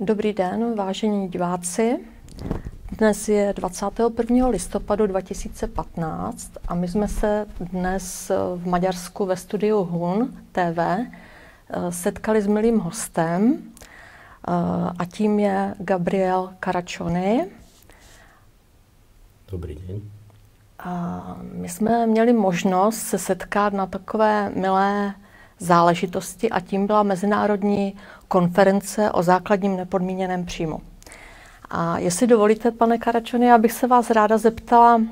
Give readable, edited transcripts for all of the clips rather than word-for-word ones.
Dobrý den, vážení diváci. Dnes je 21. listopadu 2015 a my jsme se dnes v Maďarsku ve studiu HUN TV setkali s milým hostem a tím je Gabriel Caraccioni. Dobrý den. My jsme měli možnost se setkat na takové milé záležitosti a tím byla Mezinárodní konference o základním nepodmíněném příjmu. A jestli dovolíte, pane Caraccioni, já bych se vás ráda zeptala,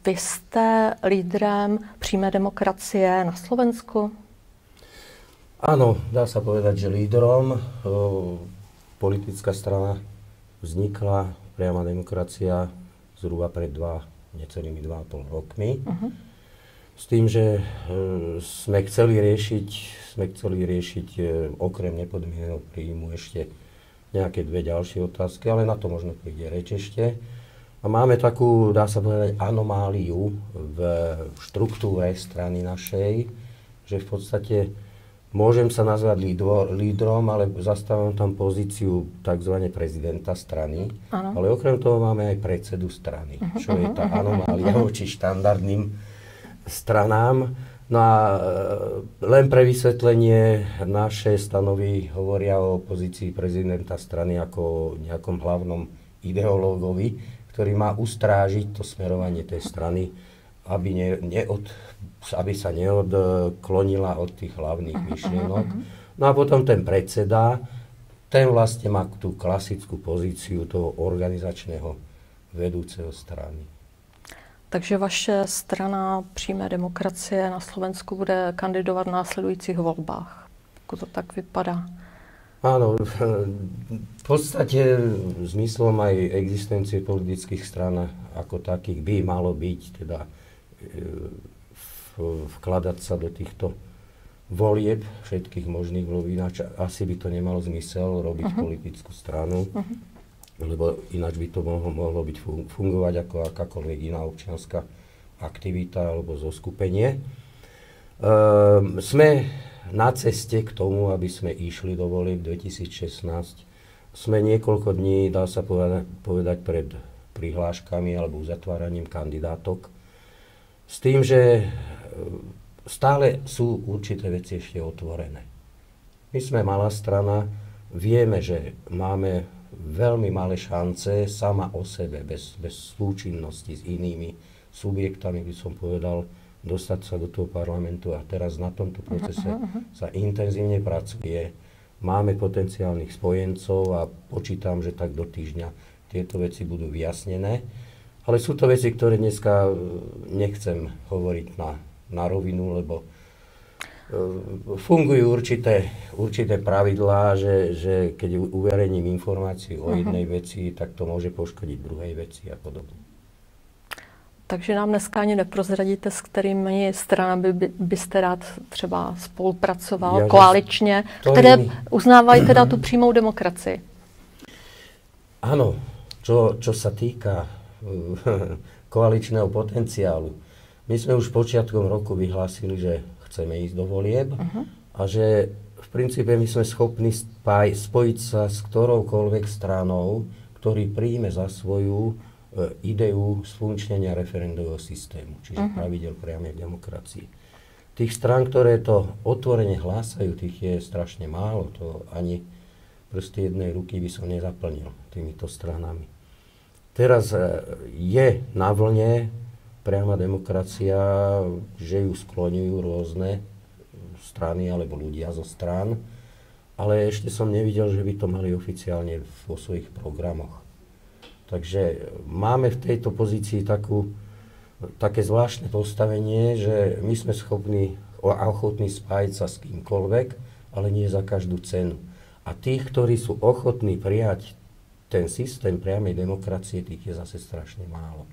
vy jste lídrem přímé demokracie na Slovensku? Áno, dá sa povedať, že lídrom. Politická strana vznikla, priama demokracia, zhruba pred necelými 2,5 rokmi. S tým, že sme chceli riešiť okrem nepodmieneného príjmu ešte nejaké dve ďalšie otázky, ale na to možno príde reč ešte. A máme takú, dá sa povedať, anomáliu v štruktúre strany našej, že v podstate môžem sa nazvať lídrom, ale zastávam tam pozíciu tzv. Prezidenta strany. Ano. Ale okrem toho máme aj predsedu strany, čo je tá anomália voči štandardným stranám. No a len pre vysvetlenie, naše stanovy hovoria o pozícii prezidenta strany ako o nejakom hlavnom ideológovi, ktorý má ustrážiť to smerovanie tej strany, aby sa neodklonila od tých hlavných myšlienok. No a potom ten predseda, ten vlastne má tú klasickú pozíciu toho organizačného vedúceho strany. Takže vaše strana přímé demokracie na Slovensku bude kandidovat v následujících volbách. Ako to tak vypadá? Áno, v podstate zmyslom aj existencie politických strán ako takých by malo byť teda vkladať sa do týchto volieb, všetkých možných volieb, ináč asi by to nemalo zmysel robiť politickú stranu. Lebo ináč by to mohlo byť fungovať ako akákoľvek iná občianska aktivita alebo zoskupenie. Sme na ceste k tomu, aby sme išli do volieb 2016. Sme niekoľko dní, dá sa povedať, pred prihláškami alebo uzatváraním kandidátok. S tým, že stále sú určité veci ešte otvorené. My sme malá strana, vieme, že máme veľmi malé šance sama o sebe, bez súčinnosti s inými subjektami, by som povedal, dostať sa do toho parlamentu a teraz na tomto procese sa intenzívne pracuje. Máme potenciálnych spojencov a počítam, že tak do týždňa tieto veci budú vyjasnené. Ale sú to veci, ktoré dneska nechcem hovoriť na rovinu, lebo fungujú určité pravidlá, že keď uverejním informáciu o jednej veci, tak to môže poškodiť druhej veci a podobne. Takže nám dneska ani neprozradíte, s kterými stranami byste rád třeba spolupracoval koaličně, které uznávají teda tu přímou demokracii? Áno, čo sa týka koaličného potenciálu. My sme už počiatkom roku vyhlásili, že chceme ísť do volieb a že v princípe my sme schopní spojiť sa s ktoroukoľvek stranou, ktorý príjme za svoju ideu sfunkčnenia referendového systému, čiže pravidel priamej demokracii. Tých strán, ktoré to otvorene hlásajú, tých je strašne málo. To ani proste jednej ruky by som nezaplnil týmito stranami. Teraz je na vlne priama demokracia, že ju skloňujú rôzne strany alebo ľudia zo strán, ale ešte som nevidel, že by to mali oficiálne vo svojich programoch. Takže máme v tejto pozícii také zvláštne postavenie, že my sme schopní a ochotní spájať sa s kýmkoľvek, ale nie za každú cenu. A tých, ktorí sú ochotní prijať ten systém priamej demokracie, tých je zase strašne málo.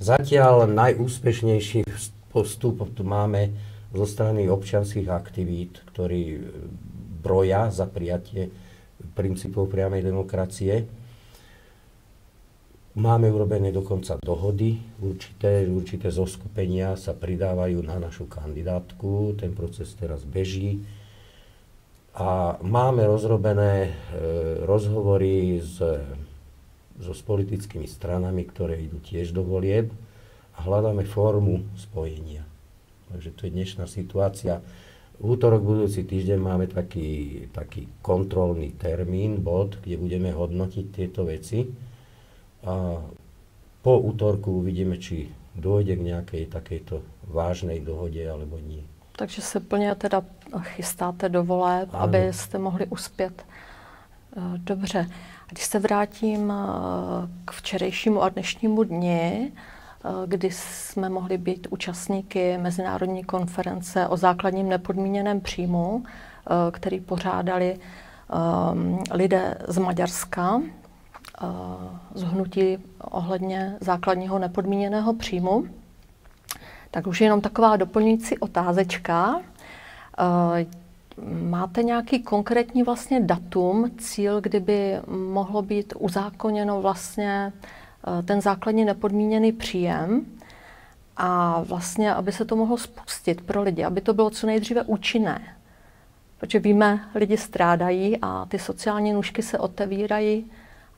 Zatiaľ najúspešnejší postup tu máme zo strany občianskych aktivít, ktorí broja za prijatie princípov priamej demokracie. Máme urobené dokonca dohody, určité zoskupenia sa pridávajú na našu kandidátku, ten proces teraz beží. A máme rozrobené rozhovory so politickými stranami, ktoré idú tiež do volieb a hľadáme formu spojenia. Takže to je dnešná situácia. V útorok budúci týždeň máme taký kontrolný termín, bod, kde budeme hodnotiť tieto veci. A po útorku uvidíme, či dôjde k nejakej takejto vážnej dohode alebo nie. Takže se plně teda chystáte do voleb, abyste mohli uspět. Dobře. A když se vrátím k včerejšímu a dnešnímu dni, kdy jsme mohli být účastníky mezinárodní konference o základním nepodmíněném příjmu, který pořádali lidé z Maďarska, z hnutí ohledně základního nepodmíněného příjmu. Tak už jenom taková doplňující otázečka. Máte nějaký konkrétní vlastně datum, cíl, kdyby mohlo být uzákoněno vlastně ten základní nepodmíněný příjem a vlastně, aby se to mohlo spustit pro lidi, aby to bylo co nejdříve účinné. Protože víme, lidi strádají a ty sociální nůžky se otevírají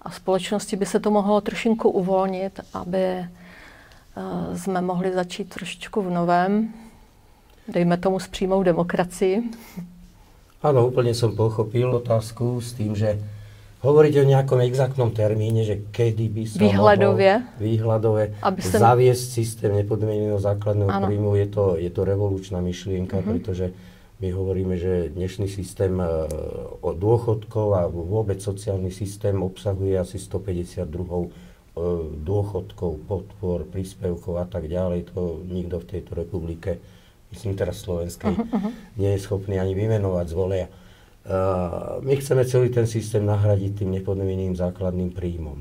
a společnosti by se to mohlo trošinku uvolnit, aby jsme mohli začít trošičku v novém, dejme tomu s přímou demokracii. Áno, úplne som pochopil otázku s tým, že hovoríte o nejakom exaktnom termíne, že kedy by sa výhľadové zaviesť systém nepodmieneného základného príjmu. Je to revolučná myšlienka, pretože my hovoríme, že dnešný systém dôchodkov a vôbec sociálny systém obsahuje asi 152 dôchodkov, podpor, príspevkov a tak ďalej. To nikto v tejto republike, myslím teraz slovenskej, nie je schopný ani vymenovať z volia. My chceme celý ten systém nahradiť tým nepodmieneným základným príjmom.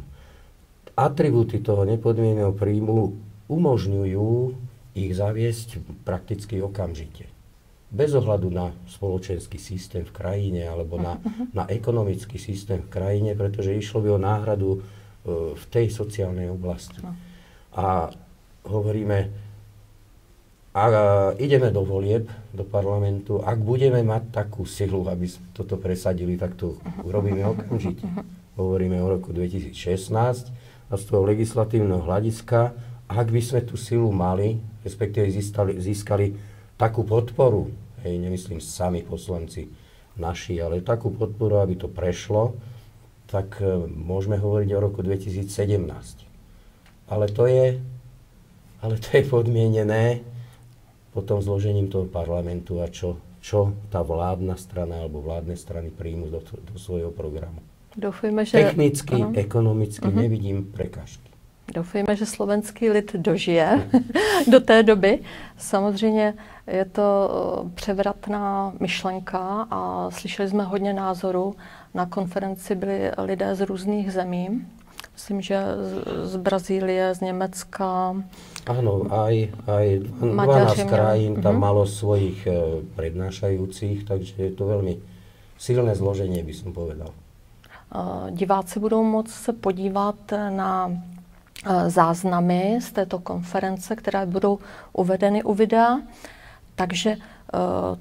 Atribúty toho nepodmieneného príjmu umožňujú ich zaviesť prakticky okamžite. Bez ohľadu na spoločenský systém v krajine alebo na ekonomický systém v krajine, pretože išlo by o náhradu v tej sociálnej oblasti. A hovoríme, ideme do volieb, do parlamentu, ak budeme mať takú silu, aby toto presadili, tak to urobíme okamžite. Hovoríme o roku 2016 a z toho legislatívneho hľadiska, ak by sme tú silu mali, respektíve získali takú podporu, nemyslím sami poslanci naši, ale takú podporu, aby to prešlo, tak môžeme hovoriť o roku 2017. Ale to je podmienené potom zložením toho parlamentu a čo tá vládna strana alebo vládne strany príjmu do svojho programu. Doufujeme, že... Technicky, ekonomicky nevidím prekážky. Doufejme, že slovenský lid dožije do té doby. Samozřejmě je to převratná myšlenka a slyšeli jsme hodně názorů. Na konferenci byli lidé z různých zemí. Myslím, že z Brazílie, z Německa. Áno, aj 12 krajín tam malo svojich prednášajúcich, takže je to veľmi silné zloženie, by som povedal. Diváci budou moct se podívat na záznamy z této konference, které budou uvedeny u videa. Takže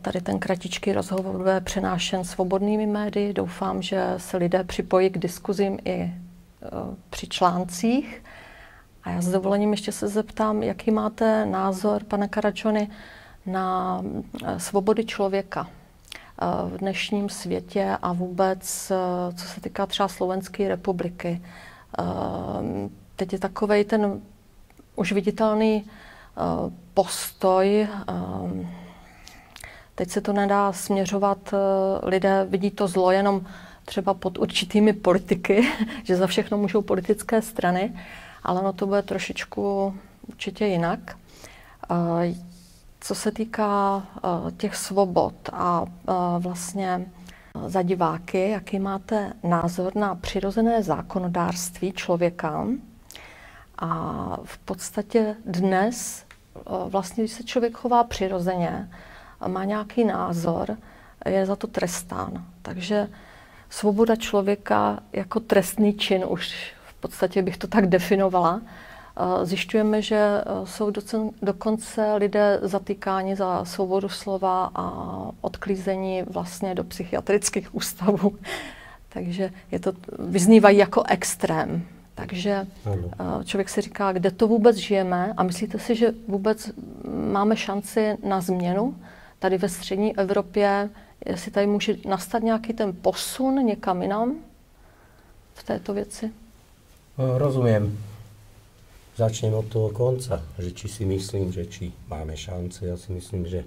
tady ten kratičký rozhovor bude přenášen svobodnými médii. Doufám, že se lidé připojí k diskuzím i při článcích. A já s dovolením ještě se zeptám, jaký máte názor, pane Karadžony, na svobody člověka v dnešním světě a vůbec, co se týká třeba Slovenské republiky. Teď je takovej ten už viditelný postoj. Teď se to nedá směřovat, lidé vidí to zlo jenom třeba pod určitými politiky, že za všechno můžou politické strany, ale no to bude trošičku určitě jinak. Co se týká těch svobod a vlastně za diváky, jaký máte názor na přirozené zákonodárství člověka? A v podstatě dnes, vlastně, když se člověk chová přirozeně, má nějaký názor, je za to trestán. Takže svoboda člověka jako trestný čin, už v podstatě bych to tak definovala, Zjišťujeme, že jsou dokonce lidé zatýkáni za svobodu slova a odklízení vlastně do psychiatrických ústavů. Takže vyznívají jako extrém. Takže člověk si říká, kde to vůbec žijeme a myslíte si, že vůbec máme šanci na změnu tady ve střední Evropě, jestli tady může nastat nějaký ten posun někam jinam v této věci? Rozumiem. Začnem od toho konca, že či si myslím, že či máme šance. Ja si myslím, že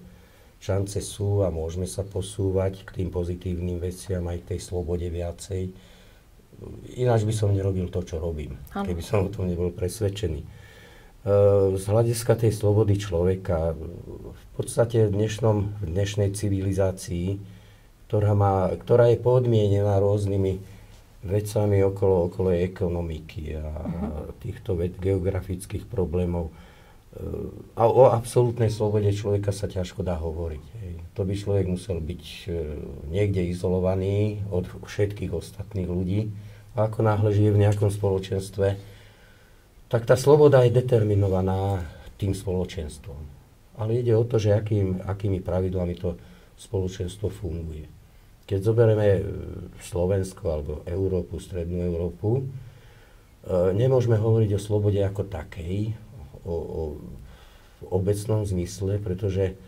šance sú a môžeme sa posúvať k tým pozitívnym veciam aj k tej slobode viacej. Ináč by som nerobil to, čo robím, keby som o tom nebol presvedčený. Z hľadiska tej slobody človeka, v podstate v dnešnej civilizácii, ktorá je podmienená rôznymi vecami okolo ekonomiky a týchto geografických problémov. A o absolútnej slobode človeka sa ťažko dá hovoriť. Hej. To by človek musel byť niekde izolovaný od všetkých ostatných ľudí. A ako náhle žije v nejakom spoločenstve, tak tá sloboda je determinovaná tým spoločenstvom. Ale ide o to, že akými pravidlami to spoločenstvo funguje. Keď zoberieme Slovensko alebo Európu, strednú Európu, nemôžeme hovoriť o slobode ako takej, v obecnom zmysle, pretože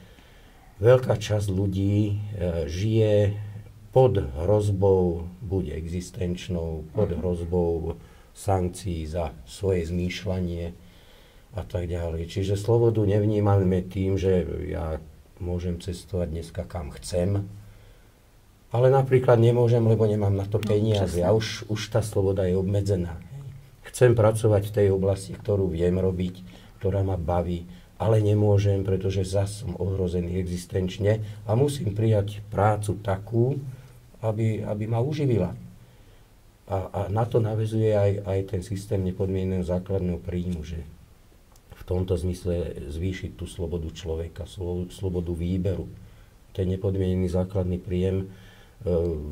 veľká časť ľudí žije pod hrozbou, buď existenčnou, pod hrozbou sankcií za svoje zmýšľanie a tak ďalej. Čiže slobodu nevnímame tým, že ja môžem cestovať dneska kam chcem, ale napríklad nemôžem, lebo nemám na to peniaze a už tá sloboda je obmedzená. Chcem pracovať v tej oblasti, ktorú viem robiť, ktorá ma baví, ale nemôžem, pretože zas som ohrozený existenčne a musím prijať prácu takú, aby ma uživila. A na to naväzuje aj ten systém nepodmieneného základného príjmu, že v tomto zmysle zvýšiť tú slobodu človeka, slobodu výberu. Ten nepodmienený základný príjem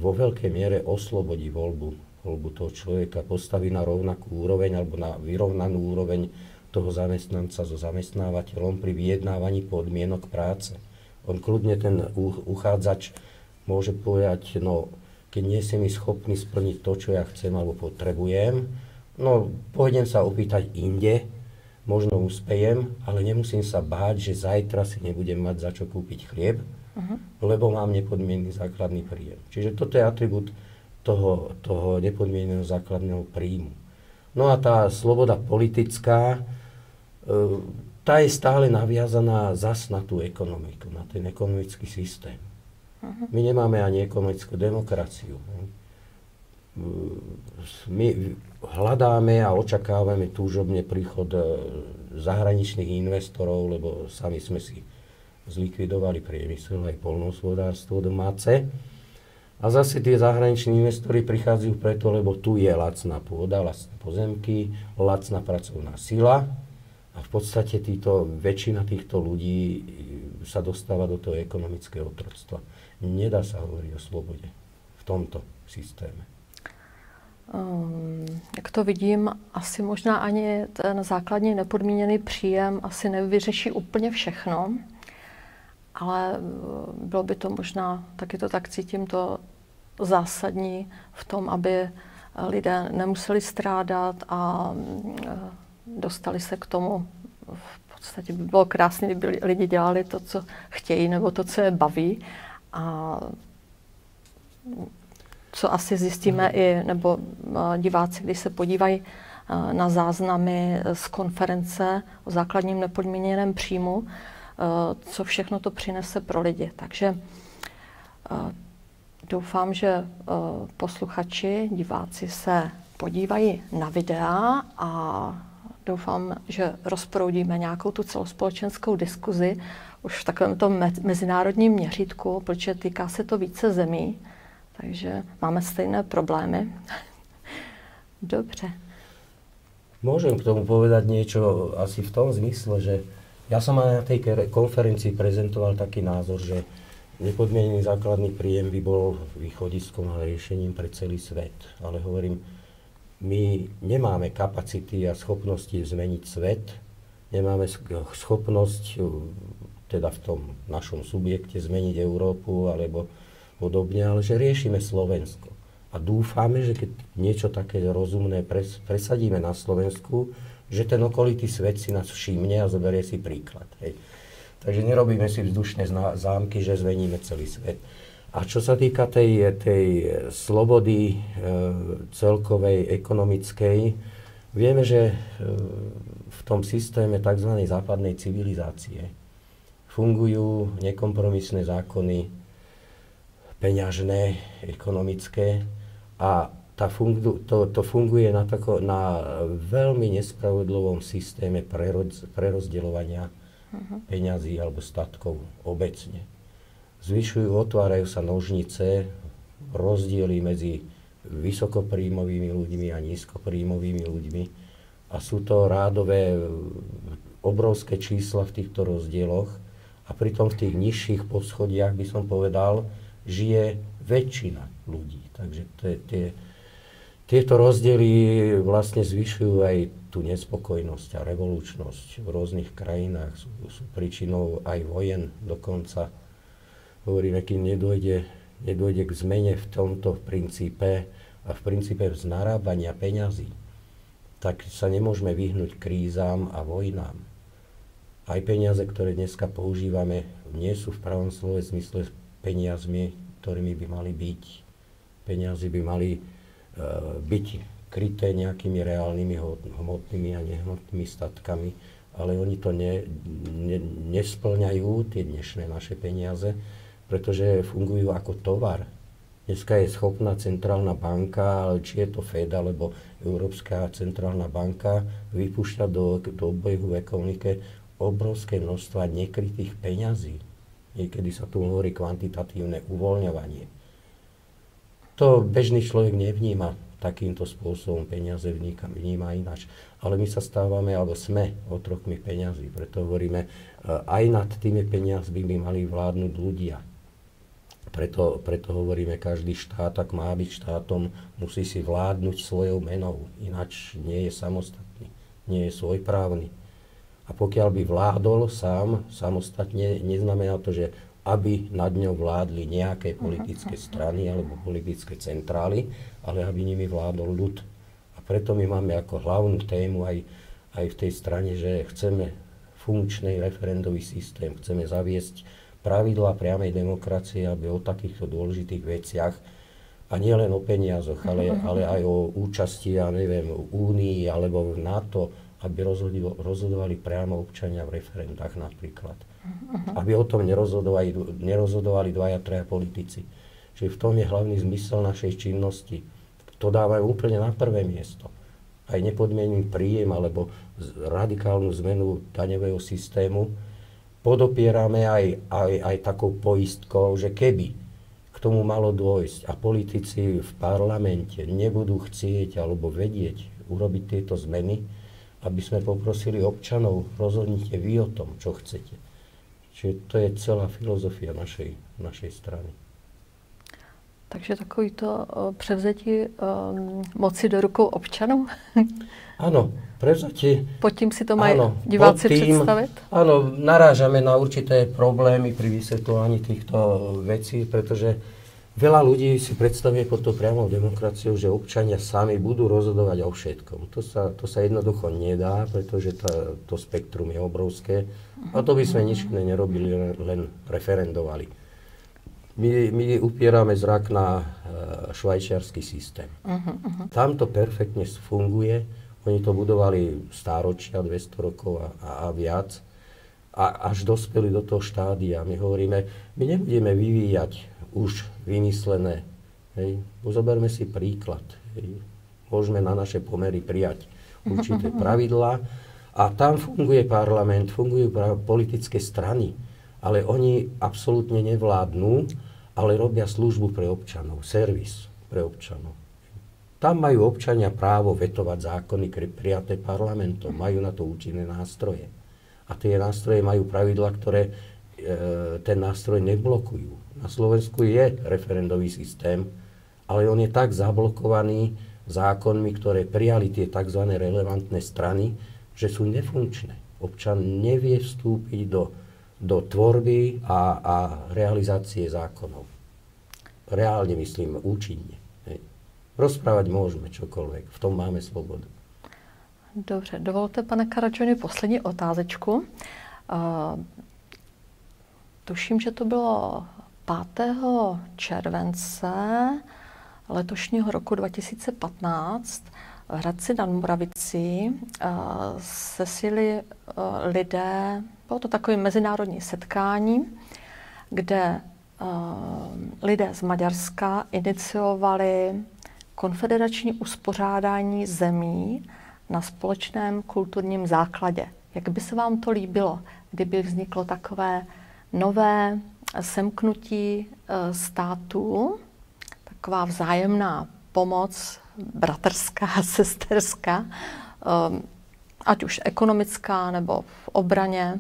vo veľkej miere oslobodí voľbu toho človeka, postaví na rovnakú úroveň alebo na vyrovnanú úroveň toho zamestnanca so zamestnávateľom pri vyjednávaní podmienok práce. On kľudne, ten uchádzač, môže povedať, no keď nie si mi schopný splniť to, čo ja chcem alebo potrebujem, no pôjdem sa opýtať inde, možno uspejem, ale nemusím sa báť, že zajtra si nebudem mať za čo kúpiť chlieb, lebo mám nepodmienný základný príjem. Čiže toto je atribút toho nepodmieneného základného príjmu. No a tá sloboda politická, tá je stále naviazaná zas na tú ekonomiku, na ten ekonomický systém. My nemáme ani ekonomickú demokraciu. My hľadáme a očakávame túžobne príchod zahraničných investorov, lebo sami sme si zlikvidovali priemysel aj poľnohospodárstvo domáce. A zase tie zahraniční investori prichádzajú preto, lebo tu je lacná pôda, lacné pozemky, lacná pracovná sila a v podstate väčšina týchto ľudí sa dostáva do toho ekonomického otroctva. Nedá sa hovoriť o slobode v tomto systéme. Jak to vidím, asi možná ani ten základní nepodmíněný příjem asi nevyřeší úplně všechno, ale bylo by to možná, taky to tak cítím, to zásadní v tom, aby lidé nemuseli strádat a dostali se k tomu. V podstatě by bylo krásné, kdyby lidi dělali to, co chtějí, nebo to, co je baví. A co asi zjistíme i, nebo diváci, když se podívají na záznamy z konference o základním nepodmíněném příjmu, co všechno to přinese pro lidi. Takže doufám, že posluchači, diváci se podívají na videa a doufám, že rozproudíme nějakou tu celospolečenskou diskuzi už v takovém tom mezinárodním měřítku, protože týká se to více zemí, takže máme stejné problémy. Dobře. Môžem k tomu povedať niečo asi v tom zmysle, že ja som aj na tej konferencii prezentoval taký názor, že nepodmienený základný príjem by bol východiskom a riešením pre celý svet. Ale hovorím, My nemáme kapacity a schopnosti zmeniť svet, nemáme schopnosť teda v tom našom subjekte zmeniť Európu alebo podobne, ale že riešime Slovensko. A dúfame, že keď niečo také rozumné presadíme na Slovensku, že ten okolitý svet si nás všimne a zoberie si príklad. Hej. Takže nerobíme si vzdušné zámky, že zmeníme celý svet. A čo sa týka tej slobody celkovej, ekonomickej, vieme, že v tom systéme tzv. Západnej civilizácie fungujú nekompromisné zákony peňažné, ekonomické a to funguje na veľmi nespravodlivom systéme prerozdeľovania peňazí alebo statkov obecne. Otvárajú sa nožnice, rozdiely medzi vysokopríjmovými ľuďmi a nízkopríjmovými ľuďmi a sú to rádové obrovské čísla v týchto rozdieloch a pritom v tých nižších poschodiach, by som povedal, žije väčšina ľudí. Takže tieto rozdiely vlastne zvyšujú aj tú nespokojnosť a revolučnosť v rôznych krajinách. Sú príčinou aj vojen dokonca. Hovoríme, kým nedôjde k zmene v tomto princípe a v princípe narábania peňazí, tak sa nemôžeme vyhnúť krízam a vojnám. Aj peniaze, ktoré dneska používame, nie sú v pravom slove zmysle peniazmi, ktorými by mali byť. Peniaze by mali byť kryté nejakými reálnymi hmotnými a nehmotnými statkami, ale oni to nesplňajú, tie dnešné naše peniaze, pretože fungujú ako tovar. Dneska je schopná centrálna banka, či je to Fed alebo Európska centrálna banka, vypúšťať do obehu v ekonomike obrovské množstva nekrytých peňazí. Niekedy sa tu hovorí kvantitatívne uvoľňovanie. To bežný človek nevníma takýmto spôsobom, peniaze vníma ináč. Ale my sa stávame, alebo sme otrokmi peňazí. Preto hovoríme, aj nad tými peniazmi by mali vládnuť ľudia. Preto hovoríme, každý štát, ak má byť štátom, musí si vládnuť svojou menou. Ináč nie je samostatný, nie je svojprávny. A pokiaľ by vládol sám, samostatne, neznamená to, že aby nad ňou vládli nejaké politické strany alebo politické centrály, ale aby nimi vládol ľud. A preto my máme ako hlavnú tému aj v tej strane, že chceme funkčný referendový systém, chceme zaviesť pravidlá priamej demokracie, aby o takýchto dôležitých veciach, a nie len o peniazoch, ale aj o účasti, ja neviem, v Únii alebo v NATO, aby rozhodovali priamo občania v referendách napríklad. Aby o tom nerozhodovali dvaja, traja politici. Čiže v tom je hlavný zmysel našej činnosti. To dávajú úplne na prvé miesto. Aj nepodmienený príjem alebo radikálnu zmenu daňového systému podopierame aj takou poistkou, že keby k tomu malo dôjsť a politici v parlamente nebudú chcieť alebo vedieť urobiť tieto zmeny, aby sme poprosili občanov, rozhodnite vy o tom, čo chcete. Čiže to je celá filozofia našej strany. Takže takovýto převzetí moci do rukou občanů? Áno, prevzatie. Pod tím si to mají diváci predstaviť? Áno, narážame na určité problémy pri vysvetľovaní týchto vecí, pretože veľa ľudí si predstavuje pod tou priamou demokraciou, že občania sami budú rozhodovať o všetkom. To sa jednoducho nedá, pretože to spektrum je obrovské. A to by sme nič nerobili, len referendovali. My upierame zrak na švajčiarsky systém. Tam to perfektne funguje. Oni to budovali stáročia, 200 rokov a viac. A až dospeli do toho štádia. My hovoríme, my nebudeme vyvíjať už vymyslené. Hej. Zoberme si príklad. Hej. Môžeme na naše pomery prijať určité pravidlá. A tam funguje parlament, fungujú politické strany. Ale oni absolútne nevládnu, ale robia službu pre občanov, servis pre občanov. Tam majú občania právo vetovať zákony prijaté parlamentom, majú na to účinné nástroje. A tie nástroje majú pravidlá, ktoré ten nástroj neblokujú. Na Slovensku je referendový systém, ale on je tak zablokovaný zákonmi, ktoré prijali tie tzv. Relevantné strany, že sú nefunkčné. Občan nevie vstúpiť do tvorby a realizácie zákonov. Reálne myslím, účinne. Hej. Rozprávať môžeme čokoľvek, v tom máme slobodu. Dobře, dovolte, pane Karadžoni, poslední otázečku. Tuším, že to bylo 5. července letošního roku 2015 v Hradci nad Moravicí sesíli lidé, bylo to takové mezinárodní setkání, kde lidé z Maďarska iniciovali konfederační uspořádání zemí na společném kulturním základě. Jak by se vám to líbilo, kdyby vzniklo takové nové semknutí států, taková vzájemná pomoc, bratrská, sesterská, ať už ekonomická nebo v obraně,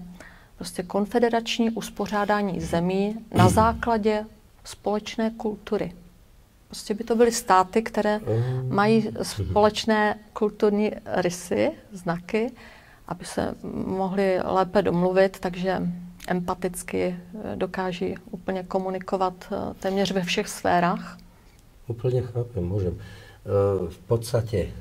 prostě konfederační uspořádání zemí na základě společné kultury. Prostě by to byly státy, které mají společné kulturní rysy, znaky, aby se mohli lépe domluvit, takže empaticky dokáží úplně komunikovat téměř ve všech sférách. Úplne chápem, môžem. V podstate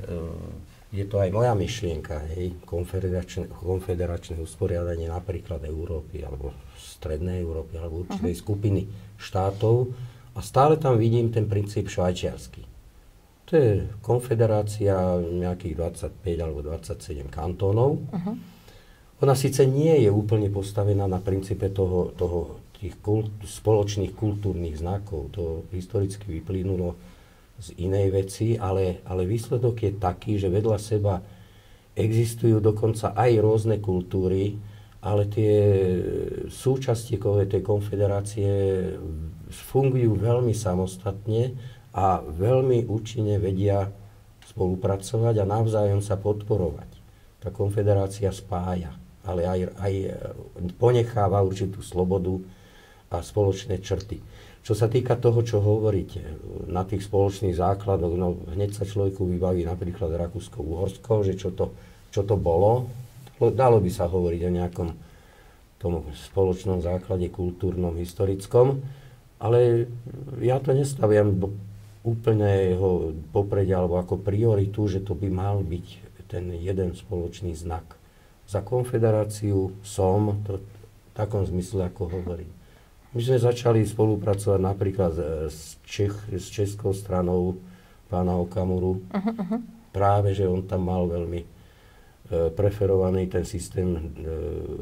je to aj moja myšlienka, hej, konfederačné usporiadanie napríklad Európy, alebo Strednej Európy, alebo určitej skupiny štátov. A stále tam vidím ten princíp švajčiarsky. To je konfederácia nejakých 25 alebo 27 kantónov. Ona síce nie je úplne postavená na princípe tých spoločných kultúrnych znakov. To historicky vyplynulo z inej veci, ale výsledok je taký, že vedľa seba existujú dokonca aj rôzne kultúry, ale tie súčasti tej konfederácie fungujú veľmi samostatne a veľmi účinne vedia spolupracovať a navzájom sa podporovať. Tá konfederácia spája, ale aj ponecháva určitú slobodu a spoločné črty. Čo sa týka toho, čo hovoríte, na tých spoločných základoch, no hneď sa človeku vybaví napríklad Rakúsko-Uhorsko, že čo to bolo. Dalo by sa hovoriť o nejakom tom spoločnom základe kultúrnom, historickom, ale ja to nestaviam do úplného popredia alebo ako prioritu, že to by mal byť ten jeden spoločný znak. Za konfederáciu som, to v takom zmysle, ako hovorím. My sme začali spolupracovať napríklad s českou stranou pána Okamuru. Práve, že on tam mal veľmi preferovaný ten systém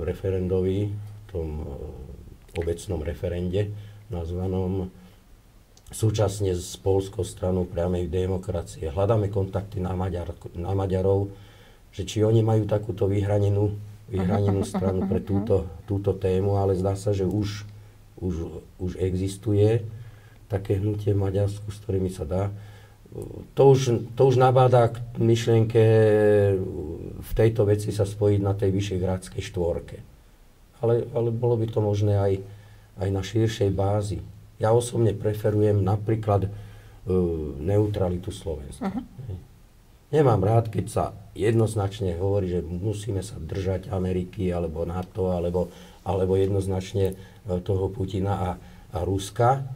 referendový, v tom obecnom referende nazvanom, súčasne s poľskou stranou priamej demokracie. Hľadáme kontakty na Maďarov, že či oni majú takúto vyhranenú stranu pre túto tému, ale zdá sa, že už existuje také hnutie v Maďarsku, s ktorými sa dá. To už nabáda k myšlienke v tejto veci sa spojiť na tej Vyšehrádskej štvorke. Ale bolo by to možné aj na širšej bázi. Ja osobne preferujem napríklad neutralitu Slovenska. Nemám rád, keď sa jednoznačne hovorí, že musíme sa držať Ameriky alebo NATO, alebo jednoznačne toho Putina a Ruska.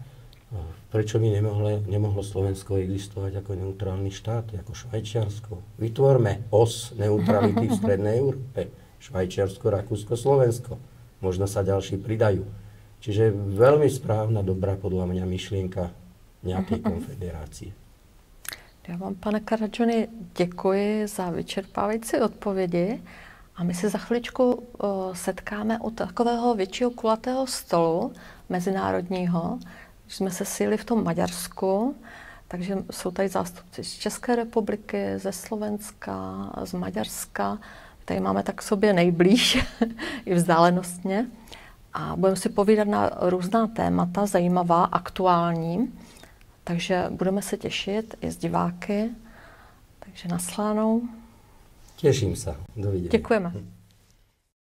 Prečo by nemohlo Slovensko existovať ako neutrálny štát, ako Švajčiarsko? Vytvorme os neutrality v Strednej Európe. Švajčiarsko, Rakúsko, Slovensko. Možno sa ďalší pridajú. Čiže veľmi správna, dobrá podľa mňa myšlienka nejakej konfederácie. Já vám, pane Karadžoni, děkuji za vyčerpávající odpovědi a my se za chviličku setkáme u takového většího kulatého stolu mezinárodního. Jsme se sjeli v tom Maďarsku, takže jsou tady zástupci z České republiky, ze Slovenska, z Maďarska. Tady máme tak sobě nejblíž i vzdálenostně. A budeme si povídat na různá témata, zajímavá, aktuální. Takže budeme se těšit i s diváky. Takže nashledanou. Teším sa. Dovidenia. Děkujeme.